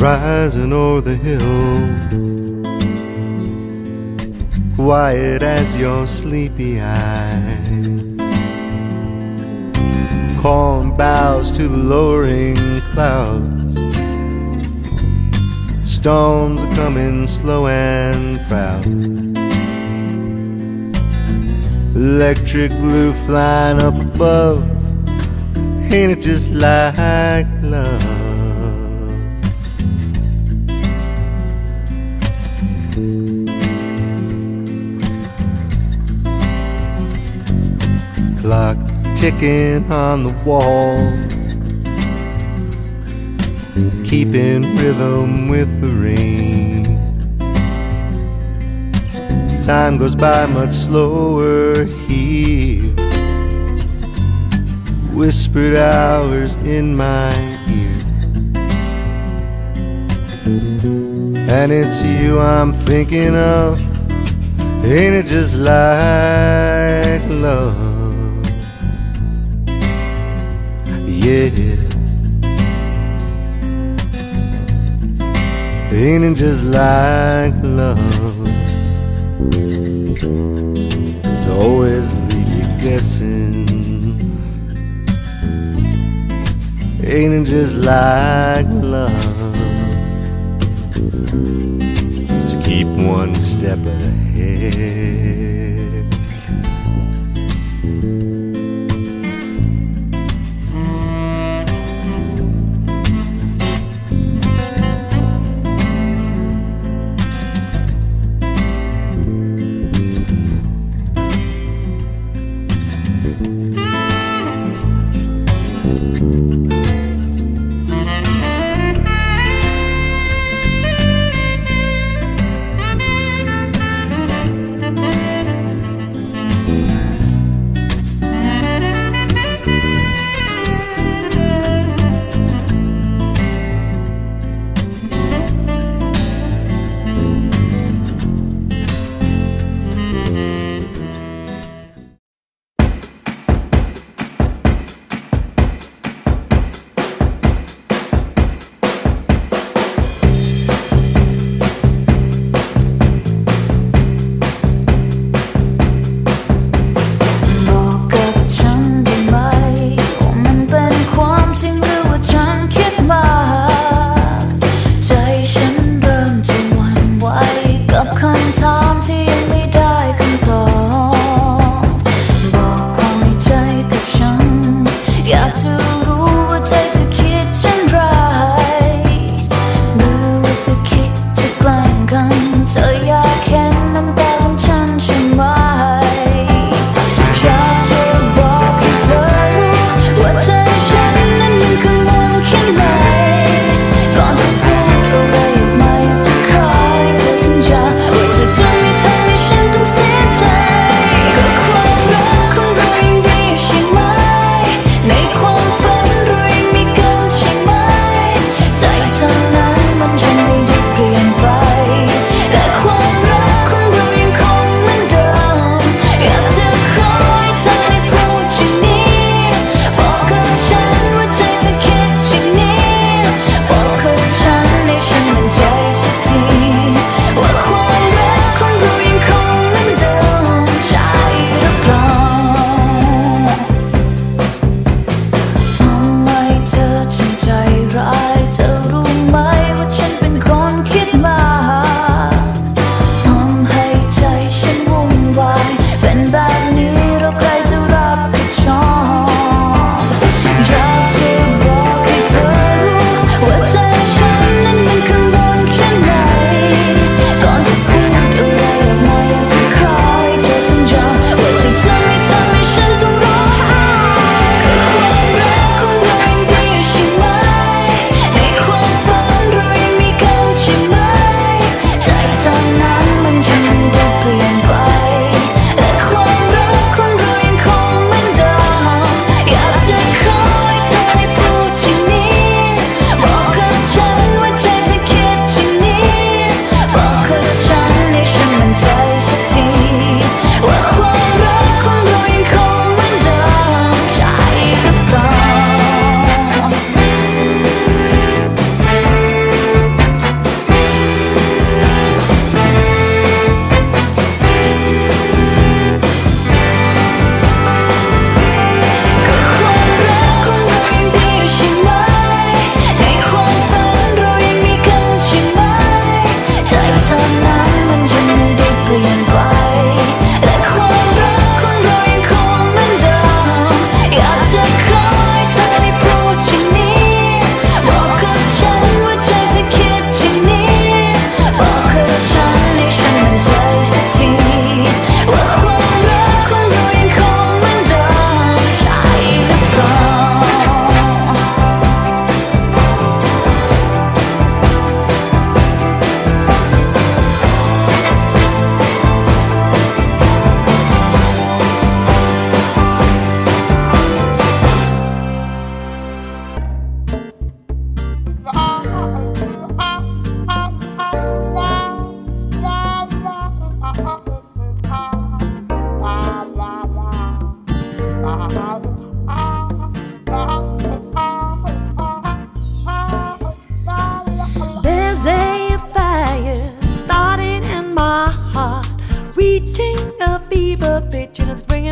rising o'er the hill, quiet as your sleepy eyes, calm bows to the lowering clouds. Storms are coming slow and proud, electric blue flying up above. Ain't it just like love? Clock ticking on the wall, keeping rhythm with the rain. Time goes by much slower here, whispered hours in my ear. And it's you I'm thinking of. Ain't it just like love? Yeah. Ain't it just like love? To always leave you guessing. Ain't it just like love? To keep one step ahead.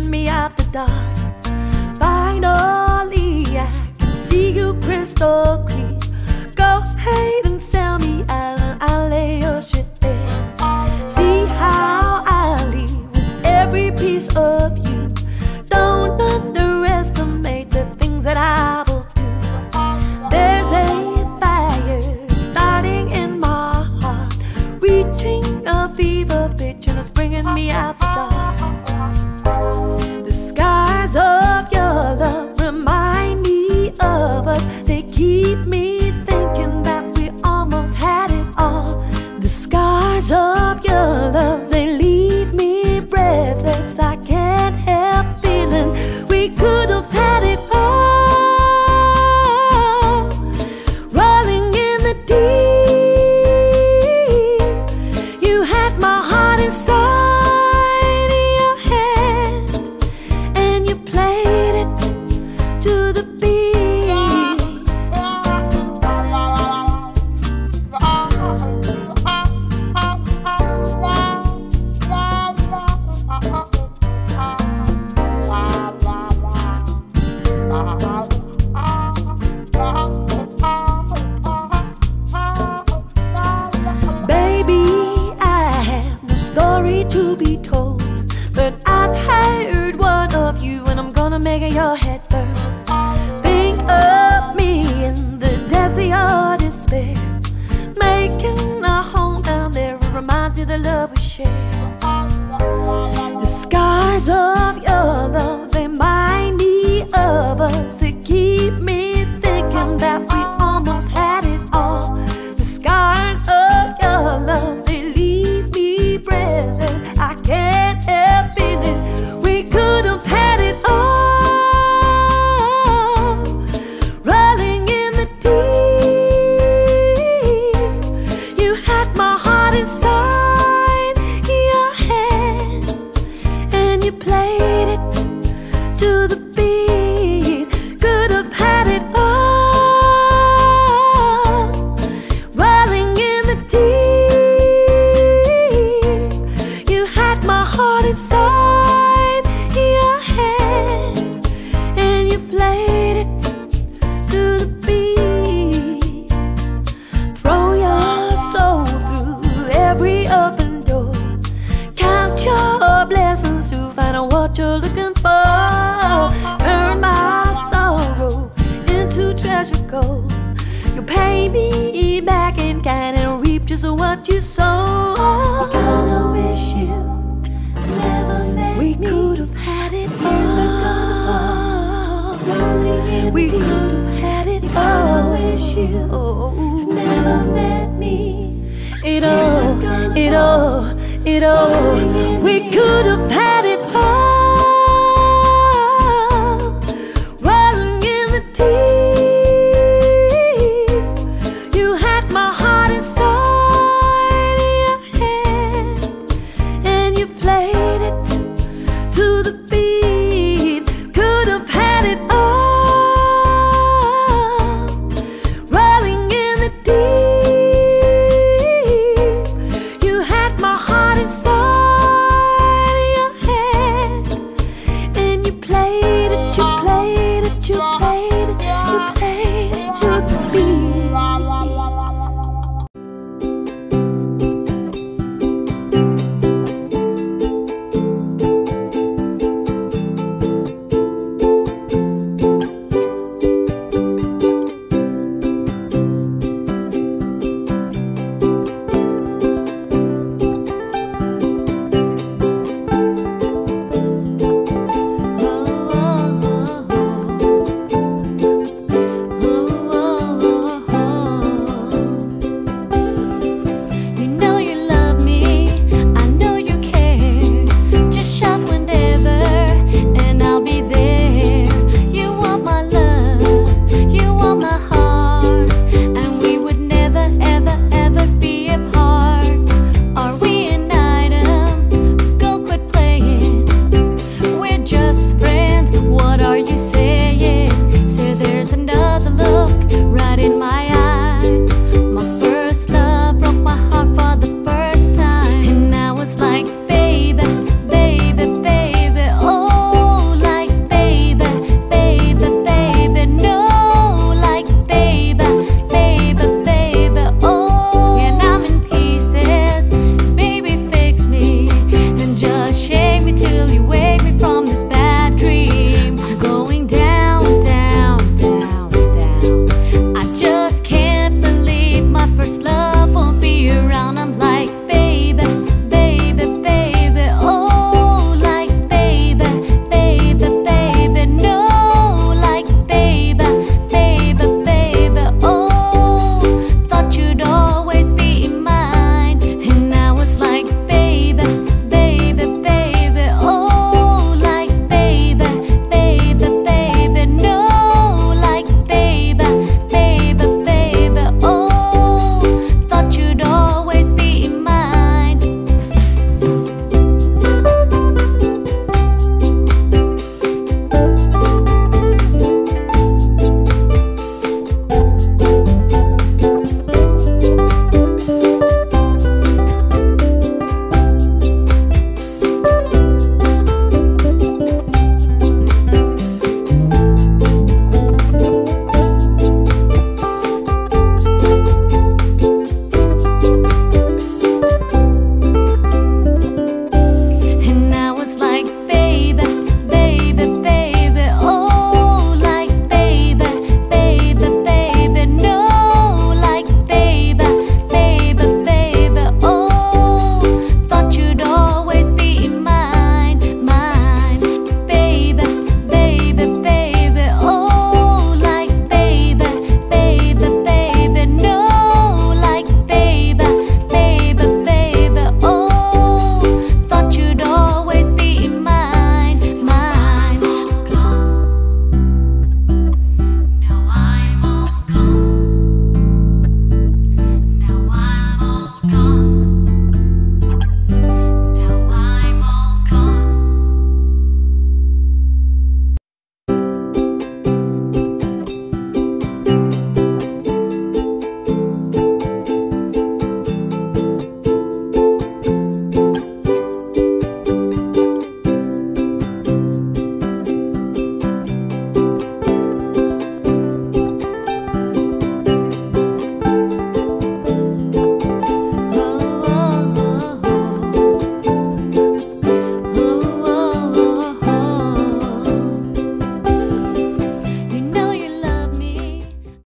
bringing me out the dark. Finally, I can see you crystal clear. Go ahead and sell me out and I'll lay your shit there. See how I leave with every piece of you. Don't underestimate the things that I will do. There's a fire starting in my heart, reaching a fever pitch and it's bringing me out the dark. The scars of your love remind me of us. They keep me thinking that we almost had it all. The scars of your love, they leave me breathless. I can't help feeling we could have had it all. Rolling in the deep, you had my heart inside your hand, and you played it to the beat. Baby, I have no story to be told, but I've heard one of you and I'm gonna make your head burn. Think of me in the depths of your despair, making a home down there. It reminds me of the love we share. The scars of your love, they remind me of us. They keep me thinking that we almost had it all. The scars of your love, they leave me breathless. I can't help feeling we could have had it all. Rolling in the deep, you had my heart inside your hand, and you played it to the beat. Could have had it all. Rolling in the deep, you had my heart inside your hand, and you played it to the beat. Throw your soul through every open door. Count your blessings to find out what you're looking for. Turn my sorrow into treasure gold. You pay me back in kind and reap just what you sow. We're gonna wish you never met we me. Could have had it all. We could have had it all. I wish you never met me. It all. We could have had it